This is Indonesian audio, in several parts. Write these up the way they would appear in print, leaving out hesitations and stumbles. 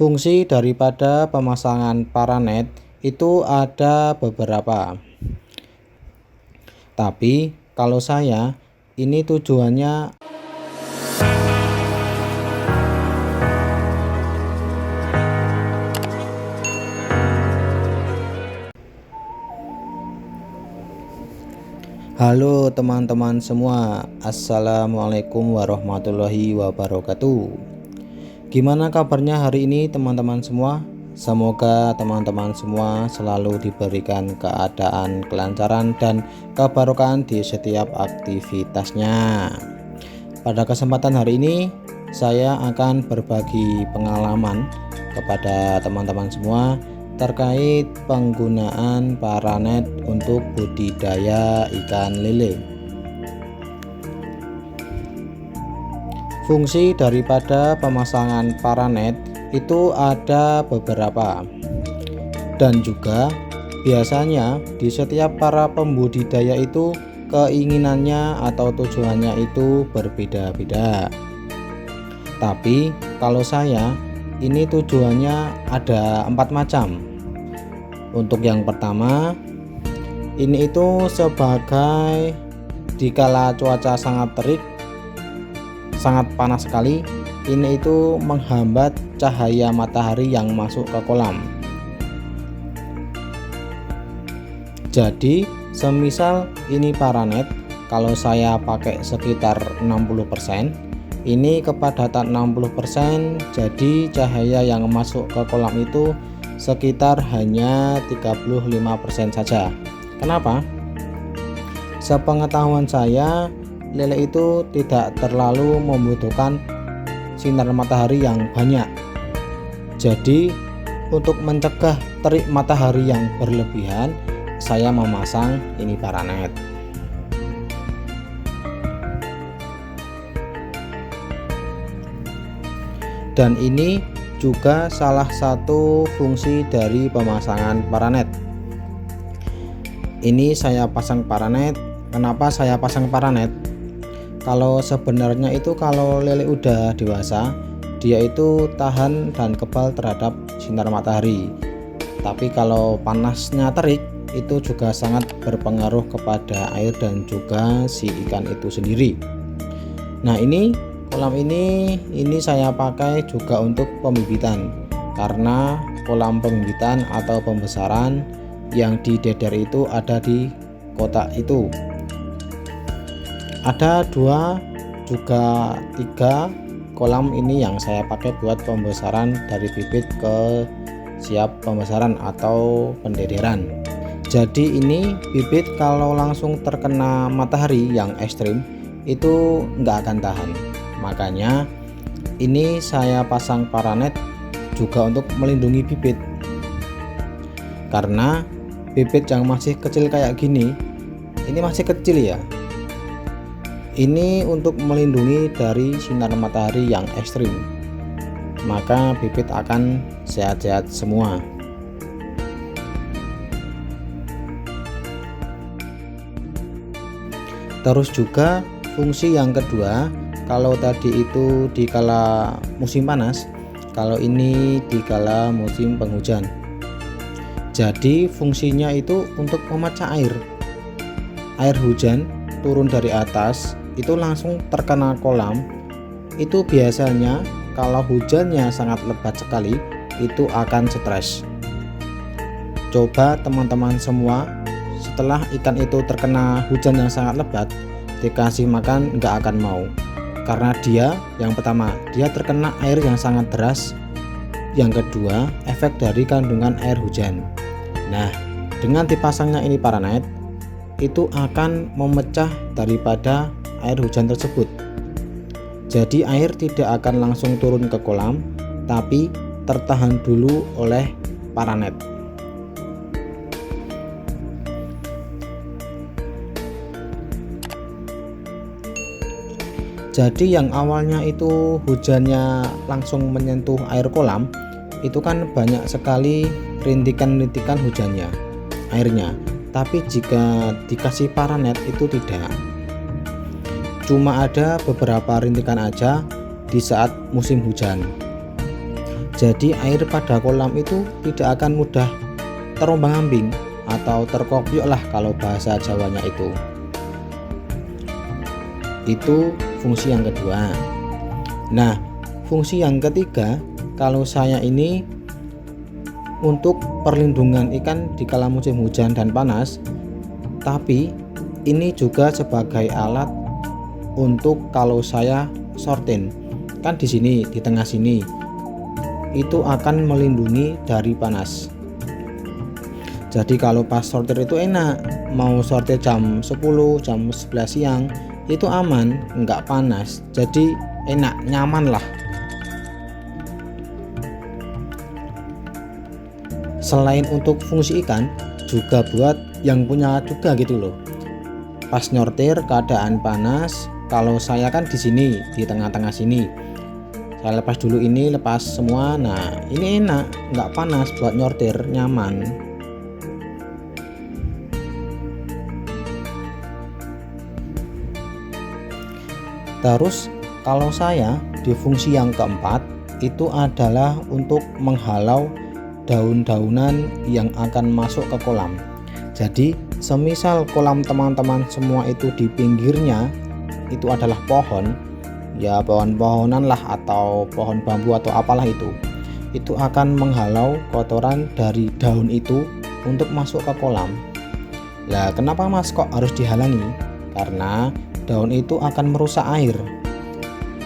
Fungsi daripada pemasangan paranet itu ada beberapa. Tapi kalau saya, ini tujuannya Halo teman-teman semua, Assalamualaikum warahmatullahi wabarakatuh. Gimana kabarnya hari ini teman-teman semua? Semoga teman-teman semua selalu diberikan keadaan kelancaran dan keberkahan di setiap aktivitasnya. Pada kesempatan hari ini saya akan berbagi pengalaman kepada teman-teman semua terkait penggunaan paranet untuk budidaya ikan lele. Fungsi daripada pemasangan paranet itu ada beberapa, dan juga biasanya di setiap para pembudidaya itu keinginannya atau tujuannya itu berbeda-beda. Tapi kalau saya, ini tujuannya ada 4 macam. Untuk yang pertama, ini itu sebagai dikala cuaca sangat terik, sangat panas sekali, ini itu menghambat cahaya matahari yang masuk ke kolam. Jadi semisal ini paranet, kalau saya pakai sekitar 60%, ini kepadatan 60%, jadi cahaya yang masuk ke kolam itu sekitar hanya 35% saja. Kenapa? Sepengetahuan saya, lele itu tidak terlalu membutuhkan sinar matahari yang banyak. Jadi untuk mencegah terik matahari yang berlebihan, saya memasang ini paranet. Dan ini juga salah satu fungsi dari pemasangan paranet. Ini saya pasang paranet. Kenapa saya pasang paranet? Kalau sebenarnya itu kalau lele udah dewasa, dia itu tahan dan kebal terhadap sinar matahari. Tapi kalau panasnya terik, itu juga sangat berpengaruh kepada air dan juga si ikan itu sendiri. Nah, kolam ini saya pakai juga untuk pembibitan, karena kolam pembibitan atau pembesaran yang di Deder itu ada di kotak itu. Ada 2 juga 3 kolam ini yang saya pakai buat pembesaran dari bibit ke siap pembesaran atau pendederan. Jadi ini bibit kalau langsung terkena matahari yang ekstrim itu nggak akan tahan. Makanya ini saya pasang paranet juga untuk melindungi bibit, karena bibit yang masih kecil kayak gini, ini masih kecil ya, ini untuk melindungi dari sinar matahari yang ekstrim, maka bibit akan sehat-sehat semua. Terus juga fungsi yang kedua, kalau tadi itu di kala musim panas, kalau ini di kala musim penghujan. Jadi fungsinya itu untuk memecah air. Air hujan turun dari atas itu langsung terkena kolam. Itu biasanya kalau hujannya sangat lebat sekali, itu akan stres. Coba teman-teman semua, setelah ikan itu terkena hujan yang sangat lebat, dikasih makan nggak akan mau. Karena yang pertama, dia terkena air yang sangat deras. Yang kedua, efek dari kandungan air hujan. Nah, dengan dipasangnya ini paranet, itu akan memecah daripada air hujan tersebut. Jadi air tidak akan langsung turun ke kolam, tapi tertahan dulu oleh paranet. Jadi yang awalnya itu hujannya langsung menyentuh air kolam, itu kan banyak sekali rintikan-rintikan hujannya, airnya. Tapi jika dikasih paranet itu tidak. Cuma ada beberapa rintikan aja di saat musim hujan. Jadi air pada kolam itu tidak akan mudah terombang-ambing atau terkopiok lah kalau bahasa Jawanya itu. Itu fungsi yang kedua. Nah, fungsi yang ketiga, kalau saya ini untuk perlindungan ikan di kala musim hujan dan panas, tapi ini juga sebagai alat untuk kalau saya sortir. Kan di sini, di tengah sini, itu akan melindungi dari panas. Jadi kalau pas sortir itu enak, mau sortir jam 10, jam 11 siang itu aman, nggak panas, jadi enak, nyaman lah. Selain untuk fungsi ikan, juga buat yang punya juga gitu loh. Pas nyortir keadaan panas, kalau saya kan di sini, di tengah-tengah sini, saya lepas dulu ini, lepas semua. Nah ini enak, nggak panas, buat nyortir nyaman. Terus kalau saya di fungsi yang keempat itu adalah untuk menghalau daun-daunan yang akan masuk ke kolam. Jadi semisal kolam teman-teman semua itu di pinggirnya itu adalah pohon, ya pohon-pohonan lah atau pohon bambu atau apalah itu akan menghalau kotoran dari daun itu untuk masuk ke kolam. Lah kenapa Mas kok harus dihalangi? Karena daun itu akan merusak air,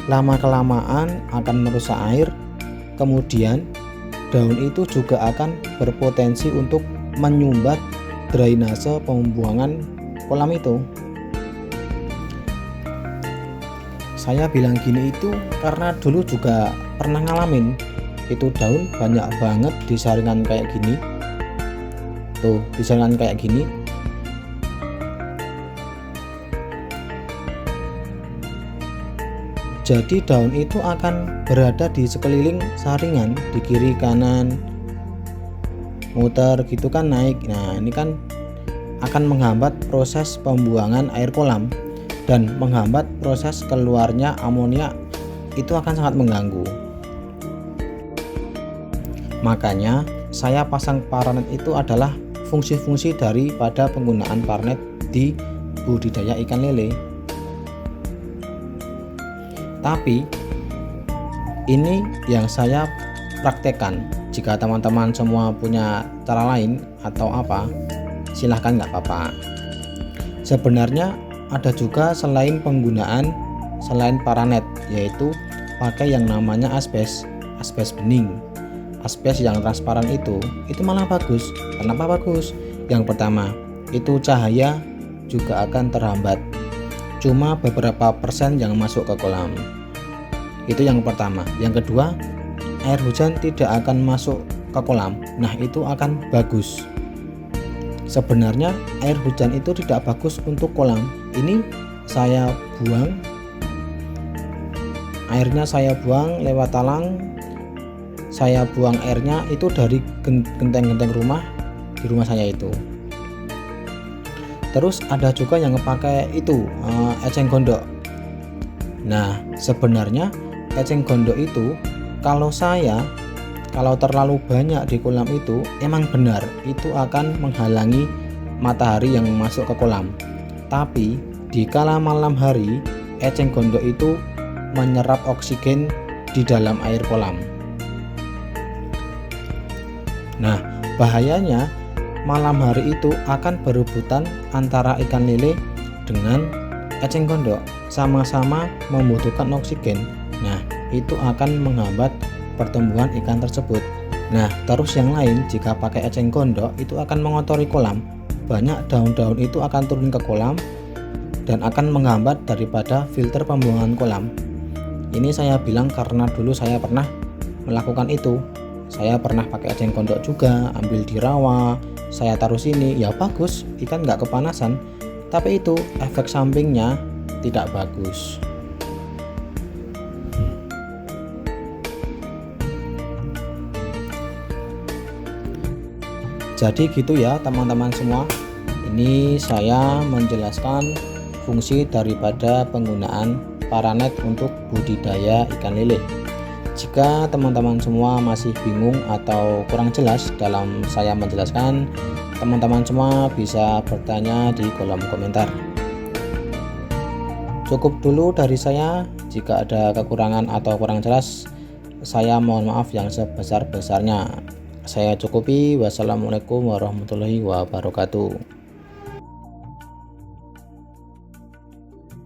lama-kelamaan akan merusak air, kemudian daun itu juga akan berpotensi untuk menyumbat drainase pembuangan kolam itu. Saya bilang gini itu karena dulu juga pernah ngalamin, itu daun banyak banget di saringan kayak gini, tuh di saringan kayak gini. Jadi daun itu akan berada di sekeliling saringan, di kiri kanan, muter gitu kan, naik. Nah ini kan akan menghambat proses pembuangan air kolam dan menghambat proses keluarnya amonia, itu akan sangat mengganggu. Makanya saya pasang paranet itu adalah fungsi-fungsi daripada penggunaan paranet di budidaya ikan lele. Tapi ini yang saya praktekkan. Jika teman-teman semua punya cara lain atau apa, silahkan, nggak apa-apa. Sebenarnya ada juga selain paranet, yaitu pakai yang namanya asbes bening. Asbes yang transparan itu malah bagus. Kenapa bagus? Yang pertama, itu cahaya juga akan terhambat, cuma beberapa persen yang masuk ke kolam. Itu yang pertama. Yang kedua, air hujan tidak akan masuk ke kolam. Nah itu akan bagus. Sebenarnya air hujan itu tidak bagus untuk kolam. Ini saya buang airnya, saya buang lewat talang, saya buang airnya itu dari genteng-genteng rumah di rumah saya itu. Terus ada juga yang pakai itu eceng gondok. Nah sebenarnya eceng gondok itu kalau terlalu banyak di kolam itu emang benar itu akan menghalangi matahari yang masuk ke kolam. Tapi di kala malam hari eceng gondok itu menyerap oksigen di dalam air kolam. Nah bahayanya malam hari itu akan berebutan antara ikan lele dengan eceng gondok, sama-sama membutuhkan oksigen. Nah itu akan menghambat pertumbuhan ikan tersebut. Nah terus yang lain, jika pakai eceng gondok itu akan mengotori kolam. Banyak daun-daun itu akan turun ke kolam dan akan menghambat daripada filter pembuangan kolam. Ini saya bilang karena dulu saya pernah melakukan itu. Saya pernah pakai eceng gondok juga, ambil di rawa, saya taruh sini, ya bagus, ikan nggak kepanasan. Tapi itu efek sampingnya tidak bagus. Jadi gitu ya teman-teman semua. Ini saya menjelaskan fungsi daripada penggunaan paranet untuk budidaya ikan lele. Jika teman-teman semua masih bingung atau kurang jelas dalam saya menjelaskan, teman-teman semua bisa bertanya di kolom komentar. Cukup dulu dari saya. Jika ada kekurangan atau kurang jelas, saya mohon maaf yang sebesar-besarnya. Saya cukupi. Wassalamualaikum warahmatullahi wabarakatuh.